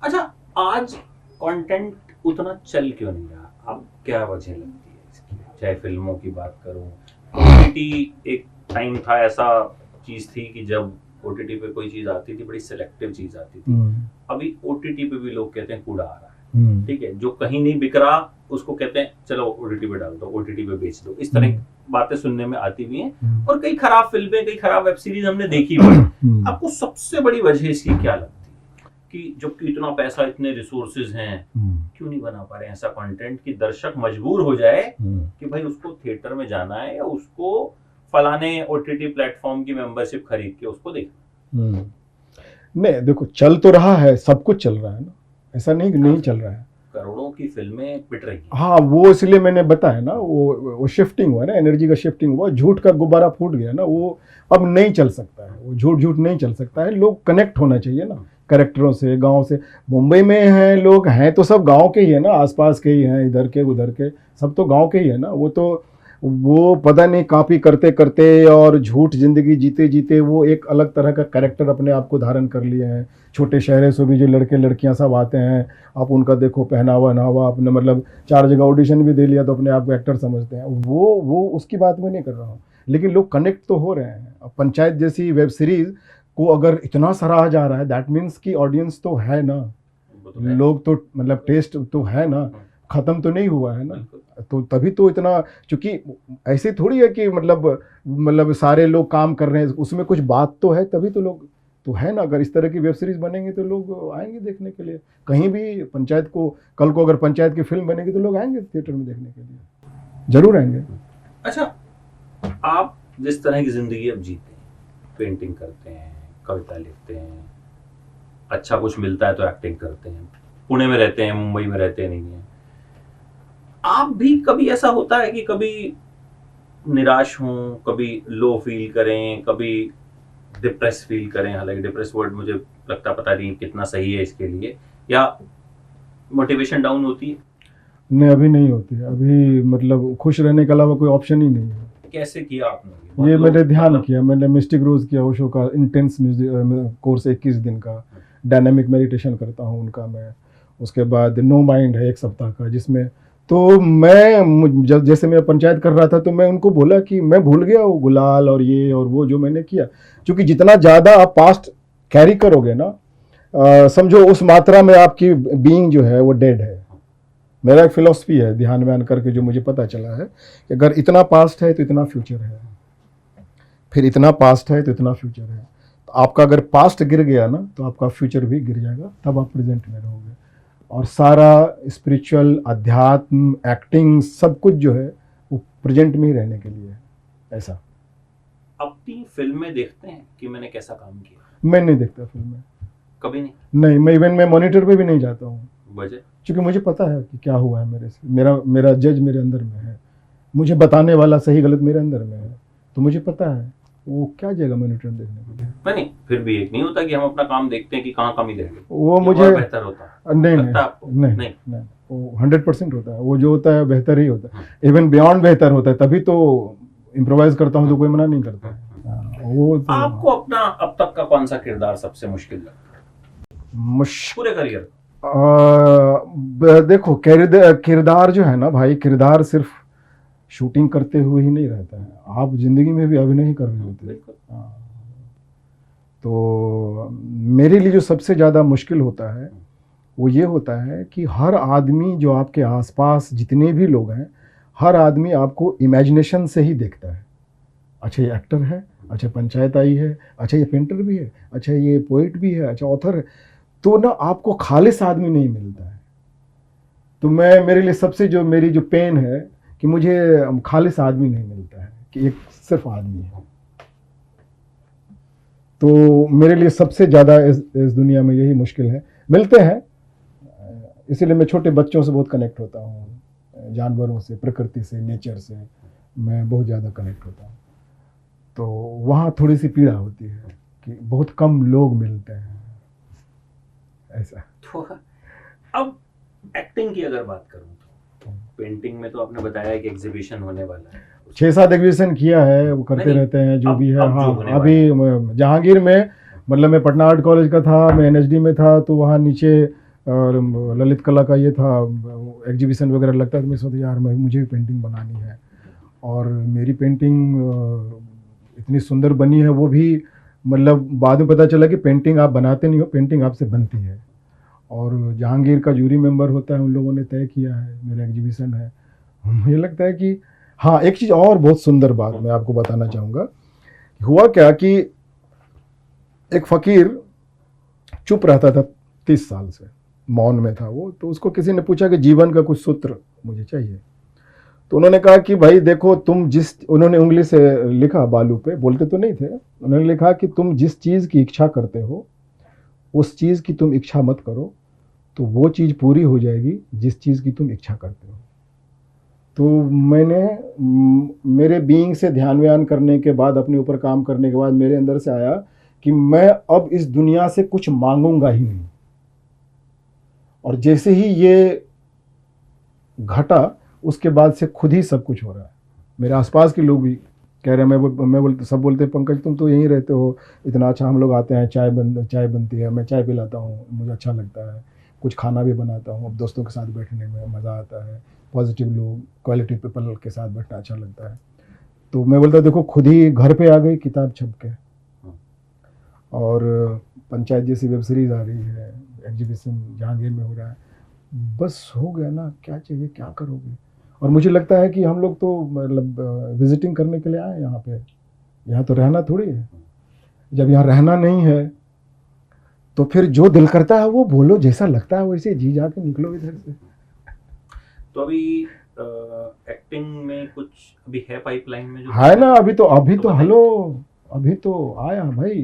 अच्छा, आज कंटेंट उतना चल क्यों नहीं रहा? अब क्या वजह लगती है इसकी? चाहे फिल्मों की बात करूं, ओटीटी एक टाइम था, ऐसा चीज थी कि जब ओटीटी पे कोई चीज आती थी, बड़ी सिलेक्टिव चीज आती थी। अभी ओटीटी पे भी लोग कहते हैं कूड़ा आ रहा है, ठीक है, जो कहीं नहीं बिक रहा उसको कहते हैं चलो ओटीटी पे डाल दो, ओटीटी पे बेच दो। इस तरह बातें सुनने में आती भी हैं, और कई खराब फिल्में, कई खराब वेब सीरीज हमने देखी भी। आपको सबसे बड़ी वजह इसकी क्या लगती है कि जबकि इतना पैसा, इतने रिसोर्सेज हैं, क्यों नहीं बना पा रहे ऐसा कंटेंट कि दर्शक मजबूर हो जाए कि भाई उसको थिएटर में जाना है या उसको फलाने ओटीटी प्लेटफॉर्म की मेंबरशिप खरीद के उसको देखना? नहीं, देखो चल तो रहा है, सब कुछ चल रहा है ना, ऐसा नहीं कि नहीं चल रहा है। करोड़ों की फिल्में पिट रही हैं। हाँ, वो इसलिए मैंने बताया ना, वो शिफ्टिंग हुआ ना, एनर्जी का शिफ्टिंग हुआ। झूठ का गुब्बारा फूट गया ना, वो अब नहीं चल सकता है। वो झूठ नहीं चल सकता है। लोग कनेक्ट होना चाहिए ना कैरेक्टरों से, गांव से। मुंबई में हैं लोग, हैं तो सब गांव के ही है ना, आसपास के ही हैं, इधर के उधर के, सब तो गांव के ही है ना। वो पता नहीं कॉपी करते करते और झूठ जिंदगी जीते जीते वो एक अलग तरह का कैरेक्टर अपने आप को धारण कर लिए हैं। छोटे शहरों से भी जो लड़के लड़कियां सब आते हैं, आप उनका देखो पहनावा नहावा, अपने मतलब 4 जगह ऑडिशन भी दे लिया तो अपने आप को एक्टर समझते हैं। वो उसकी बात मैं नहीं कर रहा हूँ, लेकिन लोग कनेक्ट तो हो रहे हैं। अब पंचायत जैसी वेब सीरीज को अगर इतना सराहा जा रहा है, दैट मीन्स कि ऑडियंस तो है ना, लोग तो मतलब टेस्ट तो है ना, खत्म तो नहीं हुआ है ना। तो तभी तो इतना, क्योंकि ऐसे थोड़ी है कि मतलब सारे लोग काम कर रहे हैं, उसमें कुछ बात तो है, तभी तो लोग तो है ना। अगर इस तरह की वेब सीरीज बनेंगे तो लोग आएंगे देखने के लिए। कहीं भी पंचायत को, कल को अगर पंचायत की फिल्म बनेगी तो लोग आएंगे थिएटर में देखने के लिए, जरूर आएंगे। अच्छा, आप जिस तरह की जिंदगी अब जीते हैं, पेंटिंग करते हैं, कविता लिखते हैं, अच्छा कुछ मिलता है तो एक्टिंग करते हैं, पुणे में रहते हैं, मुंबई में रहते नहीं हैं, आप भी कभी ऐसा होता है कि कभी निराश हों, कभी लो फील करें, कभी डिप्रेस फील करें? हालांकि डिप्रेस वर्ड मुझे लगता पता नहीं कितना सही है इसके लिए, या मोटिवेशन डाउन होती है? नहीं, अभी नहीं होती है। अभी मतलब खुश रहने के अलावा कोई ऑप्शन ही नहीं है। कैसे किया आपने ये मैंने ध्यान किया, मैंने मिस्टिक रोज किया, ओशो का इंटेंस म्यूजिक कोर्स 21 दिन का, डायनामिक मेडिटेशन करता हूँ उनका मैं। उसके बाद नो माइंड है 1 सप्ताह का, जिसमें तो मैं जैसे मैं पंचायत कर रहा था तो मैं उनको बोला कि मैं भूल गया वो गुलाल और ये और वो जो मैंने किया। क्योंकि जितना ज़्यादा आप पास्ट कैरी करोगे ना, समझो उस मात्रा में आपकी बीइंग जो है वो डेड है। मेरा एक फिलॉसफी है ध्यान व्यान करके जो मुझे पता चला है कि अगर इतना पास्ट है तो इतना फ्यूचर है, फिर इतना पास्ट है तो इतना फ्यूचर है। तो आपका अगर पास्ट गिर गया ना तो आपका फ्यूचर भी गिर जाएगा, तब आप प्रेजेंट में रहोगे। और सारा स्पिरिचुअल, अध्यात्म, एक्टिंग, सब कुछ जो है वो प्रेजेंट में ही रहने के लिए है। ऐसा अपनी फिल्में देखते हैं कि मैंने कैसा काम किया? मैं नहीं देखता फिल्में, कभी नहीं। नहीं, मैं इवन मैं मॉनिटर पे भी नहीं जाता हूँ। वजह? क्योंकि मुझे पता है कि क्या हुआ है मेरे से। मेरा जज मेरे अंदर में है, मुझे बताने वाला सही गलत मेरे अंदर में है, तो मुझे पता है वो क्या जाएगा मॉनिटर देखने के लिए। नहीं, फिर भी एक नहीं होता कि हम अपना काम देखते हैं कि कहाँ कमी रह गई, वो मुझे बेहतर होता है? नहीं, वो 100% होता है। वो जो होता है बेहतर ही होता है, इवन बियॉन्ड बेहतर होता है। तभी तो इम्प्रोवाइज करता हूँ तो कोई मना नहीं करता। वो तो आपको अपना अब तक का कौन सा किरदार सबसे मुश्किल लगा मुश्किल पूरे करियर? देखो किरदार जो है ना भाई, किरदार सिर्फ शूटिंग करते हुए ही नहीं रहता है, आप जिंदगी में भी अभिनय ही कर रहे होते हैं। हाँ। तो मेरे लिए जो सबसे ज़्यादा मुश्किल होता है वो ये होता है कि हर आदमी जो आपके आसपास जितने भी लोग हैं, हर आदमी आपको इमेजिनेशन से ही देखता है। अच्छा ये एक्टर है, अच्छा पंचायत आई है, अच्छा ये पेंटर भी है, अच्छा ये पोइट भी है, अच्छा ऑथर है। तो ना आपको खालिस आदमी नहीं मिलता है। तो मेरे लिए सबसे जो मेरी जो पेन है कि मुझे खालिस आदमी नहीं मिलता है, कि एक सिर्फ आदमी है। तो मेरे लिए सबसे ज़्यादा इस दुनिया में यही मुश्किल है। मिलते हैं, इसीलिए मैं छोटे बच्चों से बहुत कनेक्ट होता हूँ, जानवरों से, प्रकृति से, नेचर से मैं बहुत ज़्यादा कनेक्ट होता हूँ। तो वहाँ थोड़ी सी पीड़ा होती है कि बहुत कम लोग मिलते हैं ऐसा। तो अब एक्टिंग की अगर बात करूं तो पेंटिंग में तो आपने बताया कि एग्जीबिशन होने वाला है, 6-7 एग्जीबिशन किया है, वो करते नहीं, रहते हैं जो अब- भी है। अब जो हाँ होने अभी जहांगीर में, मतलब मैं पटना आर्ट कॉलेज का था, मैं एनएसडी में था, तो वहाँ नीचे ललित कला का ये था, एग्जीबिशन वगैरह लगता है। तो मैं सोचा यार मुझे भी पेंटिंग बनानी है, और मेरी पेंटिंग इतनी सुंदर बनी है। वो भी मतलब बाद में पता चला कि पेंटिंग आप बनाते नहीं हो, पेंटिंग आपसे बनती है। और जहांगीर का जूरी मेंबर होता है, उन लोगों ने तय किया है, मेरा एग्जीबिशन है। मुझे लगता है कि हाँ, एक चीज़ और बहुत सुंदर बात मैं आपको बताना चाहूँगा। हुआ क्या कि एक फ़कीर चुप रहता था 30 साल से, मौन में था वो। तो उसको किसी ने पूछा कि जीवन का कुछ सूत्र मुझे चाहिए। तो उन्होंने कहा कि भाई देखो, उन्होंने उंगली से लिखा बालू पे, बोलते तो नहीं थे। उन्होंने लिखा कि तुम जिस चीज़ की इच्छा करते हो, उस चीज़ की तुम इच्छा मत करो, तो वो चीज़ पूरी हो जाएगी जिस चीज़ की तुम इच्छा करते हो। तो मैंने मेरे बीइंग से ध्यान व्यान करने के बाद, अपने ऊपर काम करने के बाद, मेरे अंदर से आया कि मैं अब इस दुनिया से कुछ मांगूंगा ही नहीं। और जैसे ही ये घटा, उसके बाद से खुद ही सब कुछ हो रहा है। मेरे आसपास के लोग भी कह रहे हैं, मैं बोलते, सब बोलते हैं पंकज तुम तो यहीं रहते हो, इतना अच्छा। हम लोग आते हैं, चाय बनती है, मैं चाय पिलाता हूँ, मुझे अच्छा लगता है। कुछ खाना भी बनाता हूँ, अब दोस्तों के साथ बैठने में मज़ा आता है। पॉजिटिव लोग, क्वालिटी पीपल के साथ बैठना अच्छा लगता है। तो मैं बोलता देखो, खुद ही घर पे आ गई किताब छप के, और पंचायत जैसी वेब सीरीज़ आ रही है, एग्जीबिशन जहांगीर में हो रहा है। बस हो गया ना, क्या चाहिए, क्या करोगे। और मुझे लगता है कि हम लोग तो मतलब विजिटिंग करने के लिए आए यहाँ पे, यहाँ तो रहना थोड़ी है। जब यहाँ रहना नहीं है तो फिर जो दिल करता है वो बोलो, जैसा लगता है वैसे जी जा के निकलो इधर से। तो अभी एक्टिंग में कुछ अभी है पाइपलाइन में जो है ना, अभी तो बताइए। हेलो, अभी तो आया भाई।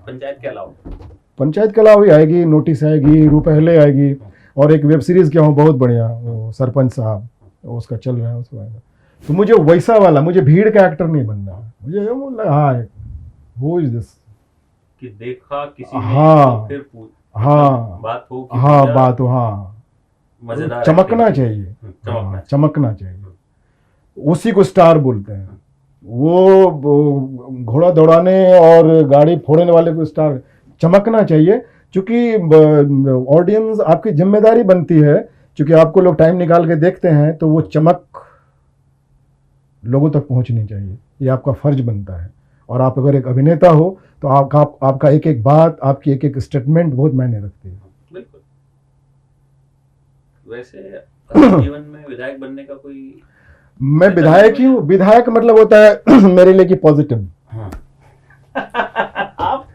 पंचायत के अलावा पंचायत के अलावा भी आएगी, नोटिस आएगी, रू पहले आएगी, और एक वेब सीरीज़ किया हूँ बहुत बढ़िया, वो सरपंच साहब, उसका चल रहा है, उसको आएगा। तो मुझे वैसा वाला, मुझे भीड़ का एक्टर नहीं बनना है। मुझे ये बोल रहा है, हु इज दिस, कि देखा किसी ने हाँ, तो फिर हाँ, बात हो कि हाँ, बात हो, हाँ, मजेदार चमकना acting की। चाहिए, चमकना चमकना चाहिए, उसी को स्टार बोलते हैं। वो घोड़ा दौड़ाने और गाड़ी फोड़ने वाले को स्टार, चमकना चाहिए। क्योंकि ऑडियंस आपकी जिम्मेदारी बनती है, क्योंकि आपको लोग टाइम निकाल के देखते हैं, तो वो चमक लोगों तक पहुंचनी चाहिए, ये आपका फर्ज बनता है। और आप अगर एक अभिनेता हो तो आपका एक एक बात, आपकी एक एक स्टेटमेंट बहुत मायने रखती है। बिल्कुल। वैसे जीवन में विधायक बनने का कोई, मैं विधायक ही हूँ। विधायक मतलब होता है मेरे लिए कि पॉजिटिव। आप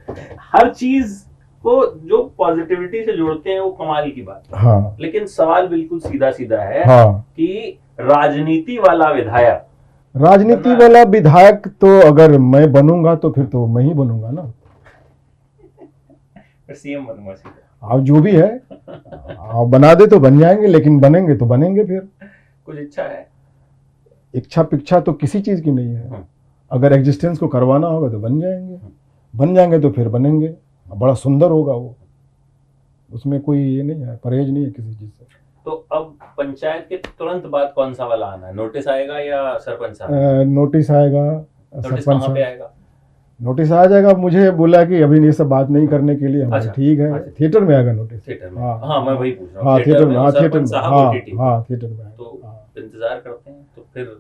हर चीज को जो पॉजिटिविटी से जोड़ते हैं वो कमाल की बात है। हाँ, लेकिन सवाल बिल्कुल सीधा सीधा है, हाँ, कि राजनीति वाला विधायक, राजनीति वाला विधायक तो अगर मैं बनूंगा तो फिर तो मैं ही बनूंगा ना, सीएम बनूंगा सीधा। आप जो भी है आप बना दे तो बन जाएंगे, लेकिन बनेंगे तो बनेंगे। फिर कुछ इच्छा है? इच्छा पिच्छा तो किसी चीज की नहीं है। अगर एग्जिस्टेंस को करवाना होगा तो बन जाएंगे, बन जाएंगे तो फिर बनेंगे, बड़ा सुंदर होगा वो, उसमें कोई ये नहीं है, परहेज नहीं है किसी चीज से। तो अब पंचायत के तुरंत बाद कौन सा वाला आना है, नोटिस आएगा या सरपंच साहब? नोटिस आएगा, नोटिस सरपंच कहाँ पे साहब आएगा? नोटिस आ जाएगा। मुझे बोला कि अभी ये सब बात नहीं करने के लिए हमारे अच्छा, ठीक है, अच्छा। थिएटर में आएगा नोटिस। थिएटर में? हाँ, हाँ मैं वही पूछ रहा हूँ, हाँ थिएटर में, हाँ थिएटर सरपंच में, साहब हाँ OTT। हाँ थिएटर में आएगा। तो हाँ, इंतजार करते हैं, तो फिर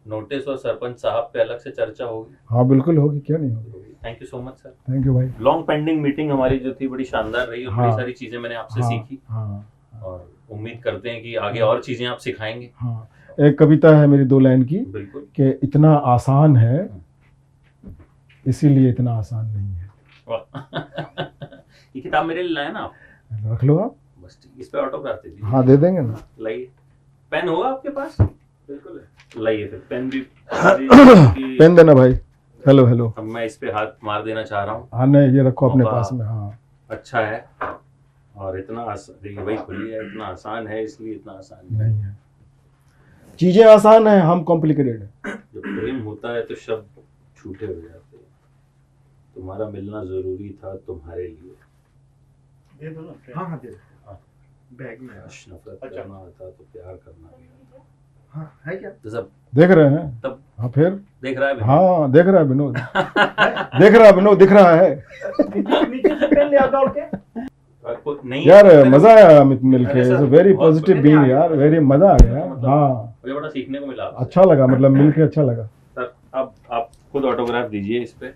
नोटिस और सरपंच साहब पे अलग से चर्चा होगी। हाँ बिल्कुल होगी, क्यों नहीं होगी। Thank you so much sir. Thank you भाई। लॉन्ग पेंडिंग मीटिंग हमारी जो थी बड़ी शानदार रही और बड़ी हाँ। सारी चीजें मैंने आपसे हाँ, सीखी हाँ और उम्मीद करते हैं कि आगे और चीजें आप सिखाएंगे। हाँ। एक कविता है मेरी 2 लाइन की बिल्कुल। कि इतना आसान है इसीलिए इतना आसान नहीं है। वाह। ये किताब मेरे लिए लाए ना आप? रख लो आप। बस ठीक, इस पे ऑटोग्राफ दे दीजिए। हाँ दे देंगे ना। लाइए, पेन होगा आपके पास? बिल्कुल है, लाइए फिर पेन भी। पेन देना भाई। Hello hello. अब मैं इस पे हाथ मार देना चाह रहा हूँ। हाँ नहीं, ये रखो अपने मौका पास में। हाँ अच्छा है, और इतना देखिए भाई खुली है, इतना आसान है इसलिए इतना आसान नहीं है, चीजें आसान है, हम कॉम्प्लिकेटेड है। जब प्रेम होता है तो शब्द छूटे हो जाते हैं। तुम्हारा मिलना जरूरी था तुम्हारे लिए। दे दो ना। हाँ हाँ दे दो। बैग में है। नफरत अच्छा। करना आता तो प्यार करना भी आता। हाँ है क्या? तो सब देख रहे हैं तब हाँ फिर। देख रहा है भी? हाँ देख रहा है विनोद। देख रहा है विनोद, दिख रहा है। नीचे से पेन ले आता और क्या? आपको नहीं यार मेरे को- मजा आया अमित मिलके, अरे सर, वेरी बहुत पॉजिटिव बढ़िया बीइंग आया। यार, वेरी मजा आ गया। हाँ मुझे बड़ा सीखने को मिला आपसे। अच्छा लगा, मतलब मिलके अच्छा लगा। सर अब आप खुद ऑटोग्राफ दीजिए इस पे।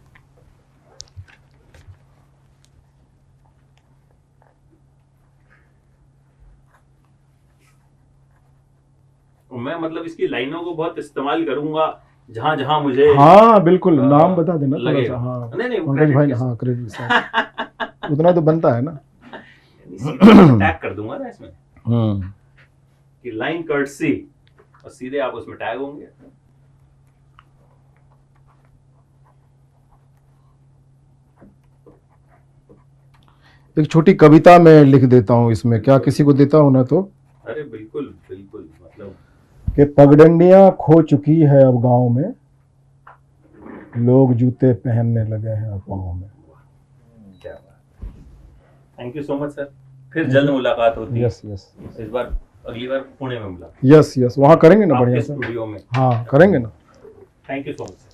मैं मतलब इसकी लाइनों को बहुत इस्तेमाल करूंगा जहां जहां मुझे। हाँ बिल्कुल, हाँ, नाम बता देना थोड़ा सा। लगेगा। हाँ नहीं नहीं, वो पंकज credit भाई, के हाँ क्रेडिट साथ उतना तो बनता है ना। टैग कर दूंगा ना इसमें कि लाइन कर्टसी, और सीधे आप उसमें टैग होंगे। एक छोटी कविता मैं लिख देता हूँ इसमें, क्या किसी को देता हूँ ना तो। अरे बिल्कुल बिल्कुल, मतलब कि पगडंडियां खो चुकी है अब गांव में, लोग जूते पहनने लगे हैं अब पाँव में। क्या बात। Thank you so much sir, फिर जल्द मुलाकात होती है। यस यस इस बार अगली बार पुणे में मुलाकात, यस यस, वहाँ करेंगे ना आपके बढ़िया से। स्टूडियो में। हाँ करेंगे ना। Thank you so much.